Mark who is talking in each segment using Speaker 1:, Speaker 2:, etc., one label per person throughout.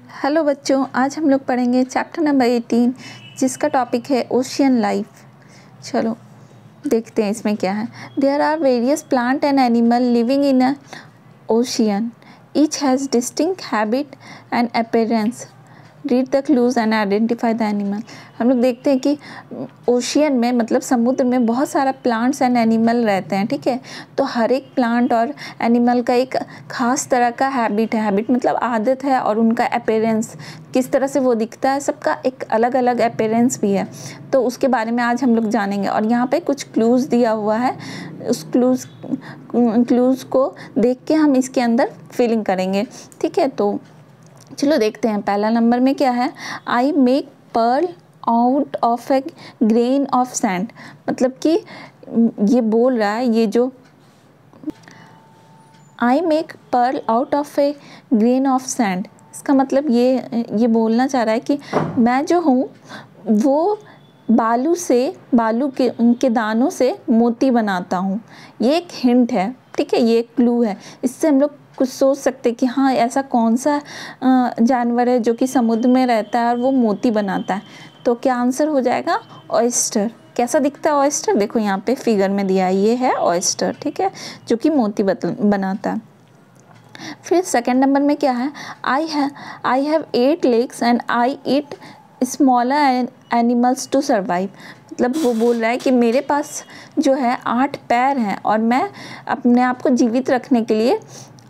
Speaker 1: Hello बच्चों, आज हम लोग पढ़ेंगे चैप्टर नंबर 18 जिसका टॉपिक है ओशियन लाइफ। चलो देखते हैं इसमें क्या है। There are various plant and animal living in a ocean, each has distinct habit and appearance. Read the clues and identify the animal. हम लोग देखते हैं कि ओशियन में मतलब समुद्र में बहुत सारा प्लांट्स एंड एनिमल रहते हैं, ठीक है। तो हर एक प्लांट और एनिमल का एक ख़ास तरह का हैबिट है। हैबिट मतलब आदत है, और उनका अपीयरेंस किस तरह से वो दिखता है, सबका एक अलग अलग अपीयरेंस भी है। तो उसके बारे में आज हम लोग जानेंगे। और यहाँ पे कुछ क्लूज़ दिया हुआ है, उस क्लूज़ को देख के हम इसके अंदर फिलिंग करेंगे, ठीक है। तो चलो देखते हैं। पहला नंबर में क्या है, I make pearl out of a grain of sand. मतलब कि ये बोल रहा है, ये जो I make pearl out of a grain of sand, इसका मतलब ये बोलना चाह रहा है कि मैं जो हूँ वो बालू के दानों से मोती बनाता हूँ। ये एक हिंट है, ठीक है, ये एक क्लू है। इससे हम लोग कुछ सोच सकते कि हाँ, ऐसा कौन सा जानवर है जो कि समुद्र में रहता है और वो मोती बनाता है। तो क्या आंसर हो जाएगा, ऑयस्टर। कैसा दिखता है ऑयस्टर, देखो यहाँ पे फिगर में दिया है, ये है ऑयस्टर, ठीक है, जो कि मोती बनाता है। फिर सेकंड नंबर में क्या है, I have 8 legs and I eat smaller animals to survive. मतलब वो बोल रहा है कि मेरे पास जो है 8 पैर हैं और मैं अपने आप को जीवित रखने के लिए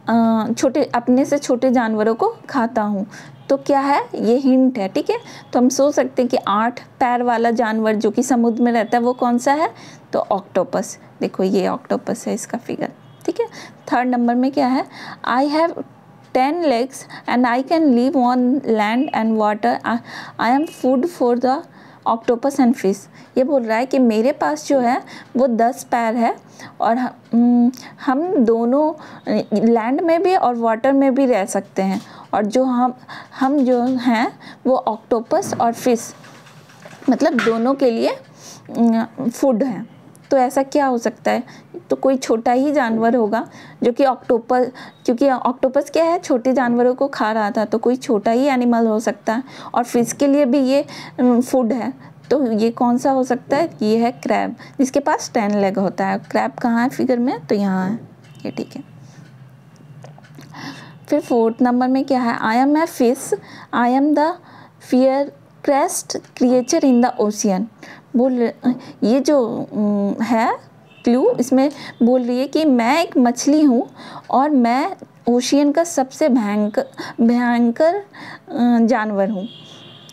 Speaker 1: अपने से छोटे जानवरों को खाता हूँ। तो क्या है, ये हिंट है, ठीक है। तो हम सोच सकते हैं कि 8 पैर वाला जानवर जो कि समुद्र में रहता है वो कौन सा है, तो ऑक्टोपस। देखो ये ऑक्टोपस है, इसका फिगर, ठीक है। थर्ड नंबर में क्या है, I have 10 legs and I can live on land and water, I am food for the octopus and fish. ये बोल रहा है कि मेरे पास जो है वो 10 पैर है और हम दोनों लैंड में भी और वाटर में भी रह सकते हैं, और जो हम जो हैं वो ऑक्टोपस और फिश मतलब दोनों के लिए फूड हैं। तो ऐसा क्या हो सकता है, तो कोई छोटा ही जानवर होगा जो कि ऑक्टोपस, क्योंकि ऑक्टोपस क्या है, छोटे जानवरों को खा रहा था, तो कोई छोटा ही एनिमल हो सकता है। और फिश के लिए भी ये फूड है, तो ये कौन सा हो सकता है, ये है क्रैब, जिसके पास 10 लेग होता है। क्रैब कहाँ है फिगर में, तो यहाँ है ये, ठीक है। फिर फोर्थ नंबर में क्या है, I am a fish, I am the fiercest creature in the ocean. ये जो है क्लू, इसमें बोल रही है कि मैं एक मछली हूँ और मैं ओशियन का सबसे भयंकर जानवर हूँ,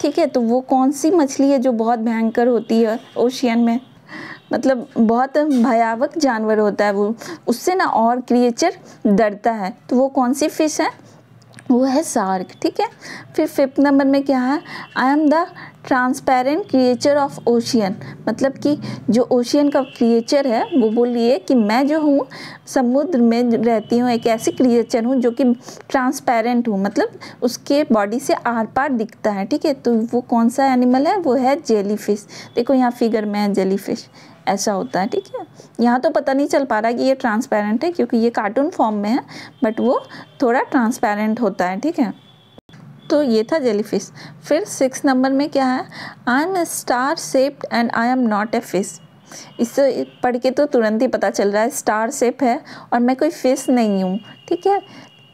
Speaker 1: ठीक है। तो वो कौन सी मछली है जो बहुत भयंकर होती है ओशियन में, मतलब बहुत भयावह जानवर होता है वो, उससे ना और क्रिएचर डरता है। तो वो कौन सी फिश है, वो है शार्क, ठीक है। फिर फिफ्थ नंबर में क्या है, I am the transparent creature of ocean. मतलब कि जो ओशियन का क्रिएचर है वो बोल रही है कि मैं जो हूँ समुद्र में रहती हूँ, एक ऐसी क्रिएचर हूँ जो कि ट्रांसपेरेंट हूँ, मतलब उसके बॉडी से आर पार दिखता है, ठीक है। तो वो कौन सा एनिमल है, वो है जेलीफिश। देखो यहाँ फिगर में है जेलीफिश, ऐसा होता है, ठीक है। यहाँ तो पता नहीं चल पा रहा कि ये ट्रांसपेरेंट है क्योंकि ये कार्टून फॉर्म में है, बट वो थोड़ा ट्रांसपेरेंट होता है, ठीक है। तो ये था जेलीफिश। फिर 6 नंबर में क्या है, I M star shaped and I am not a fish. इससे पढ़ के तो तुरंत ही पता चल रहा है स्टार शेप है और मैं कोई फिश नहीं हूँ, ठीक है।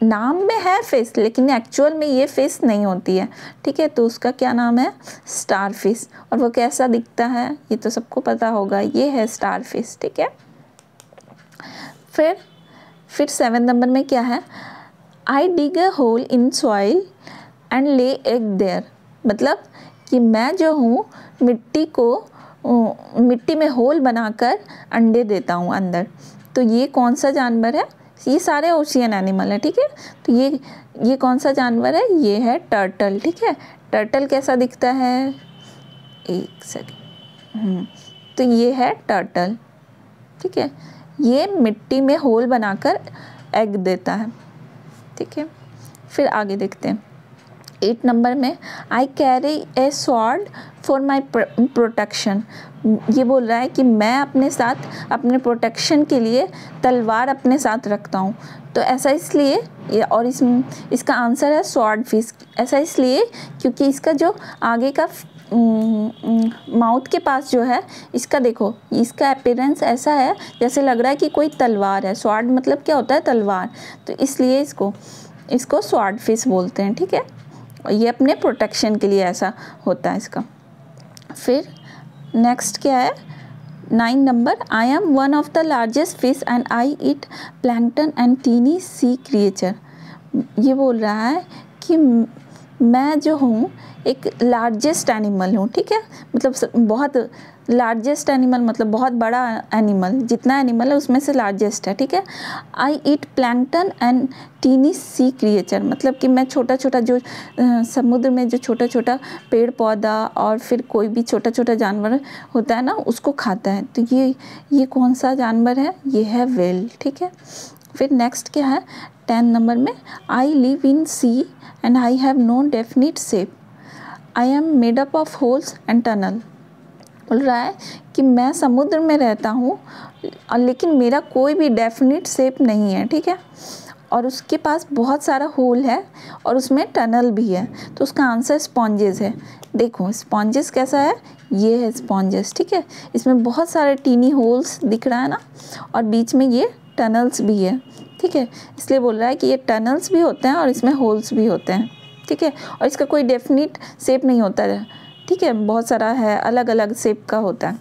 Speaker 1: नाम में है फिश लेकिन एक्चुअल में ये फिश नहीं होती है, ठीक है। तो उसका क्या नाम है, स्टार फिश। और वो कैसा दिखता है ये तो सबको पता होगा, ये है स्टार फिश, ठीक है। फिर 7 नंबर में क्या है, I dig a hole in soil and lay egg there. मतलब कि मैं जो हूँ मिट्टी में होल बनाकर अंडे देता हूँ अंदर। तो ये कौन सा जानवर है, ये सारे ओशियन एनिमल है, ठीक है। तो ये कौन सा जानवर है, ये है टर्टल, ठीक है। टर्टल कैसा दिखता है, एक सेकंड, तो ये है टर्टल, ठीक है। ये मिट्टी में होल बनाकर एग देता है, ठीक है। फिर आगे देखते हैं। 8 नंबर में I carry A sword for my protection. ये बोल रहा है कि मैं अपने साथ अपने प्रोटेक्शन के लिए तलवार अपने साथ रखता हूँ। तो ऐसा इसलिए और इसका आंसर है स्वॉर्ड फिश। ऐसा इसलिए क्योंकि इसका जो आगे का माउथ के पास जो है, इसका देखो, इसका अपीयरेंस ऐसा है जैसे लग रहा है कि कोई तलवार है। स्वॉर्ड मतलब क्या होता है? तलवार। तो इसलिए इसको स्वॉर्ड फिश बोलते हैं, ठीक है। ये अपने प्रोटेक्शन के लिए ऐसा होता है इसका। फिर नेक्स्ट क्या है? 9 number, I am one of the largest fish and I eat plankton and tiny sea creature. ये बोल रहा है कि मैं जो हूँ एक लार्जेस्ट एनिमल हूँ, ठीक है। मतलब बहुत लार्जेस्ट एनिमल मतलब बहुत बड़ा एनिमल, जितना एनिमल है उसमें से लार्जेस्ट है, ठीक है। I eat plankton and tiny sea creature, मतलब कि मैं छोटा छोटा जो समुद्र में जो छोटा छोटा पेड़ पौधा और फिर कोई भी छोटा छोटा जानवर होता है ना, उसको खाता है। तो ये कौन सा जानवर है? ये है व्हेल, ठीक है। फिर नेक्स्ट क्या है? 10 नंबर में, I live in sea and I have no definite shape, I am made up of holes and tunnel. बोल रहा है कि मैं समुद्र में रहता हूँ लेकिन मेरा कोई भी डेफिनिट शेप नहीं है, ठीक है। और उसके पास बहुत सारा होल है और उसमें टनल भी है। तो उसका आंसर स्पॉन्जेस है। देखो स्पॉन्जेस कैसा है? ये है स्पॉन्जेस, ठीक है। इसमें बहुत सारे टीनी होल्स दिख रहा है ना, और बीच में ये टनल्स भी है, ठीक है। इसलिए बोल रहा है कि ये टनल्स भी होते हैं और इसमें होल्स भी होते हैं, ठीक है। और इसका कोई डेफिनिट शेप नहीं होता है, ठीक है। बहुत सारा है, अलग अलग शेप का होता है,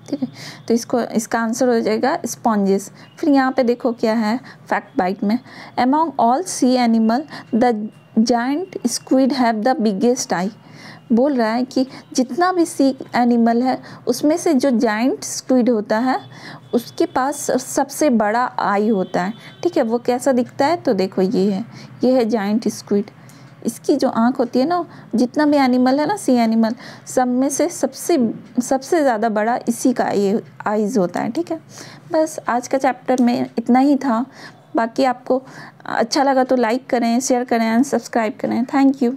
Speaker 1: ठीक है। तो इसका आंसर हो जाएगा स्पॉन्जेस। फिर यहाँ पे देखो क्या है फैक्ट बाइट में, among all sea animal the giant squid have the biggest eye. बोल रहा है कि जितना भी सी एनिमल है उसमें से जो जायंट स्क्विड होता है उसके पास सबसे बड़ा आई होता है, ठीक है। वो कैसा दिखता है? तो देखो ये है जायंट स्क्विड। इसकी जो आँख होती है ना, जितना भी एनिमल है ना, सी एनिमल, सब में से सबसे ज़्यादा बड़ा इसी का ये आइज़ होता है, ठीक है। बस आज का चैप्टर में इतना ही था। बाकी आपको अच्छा लगा तो लाइक करें, शेयर करें एंड सब्सक्राइब करें। Thank you.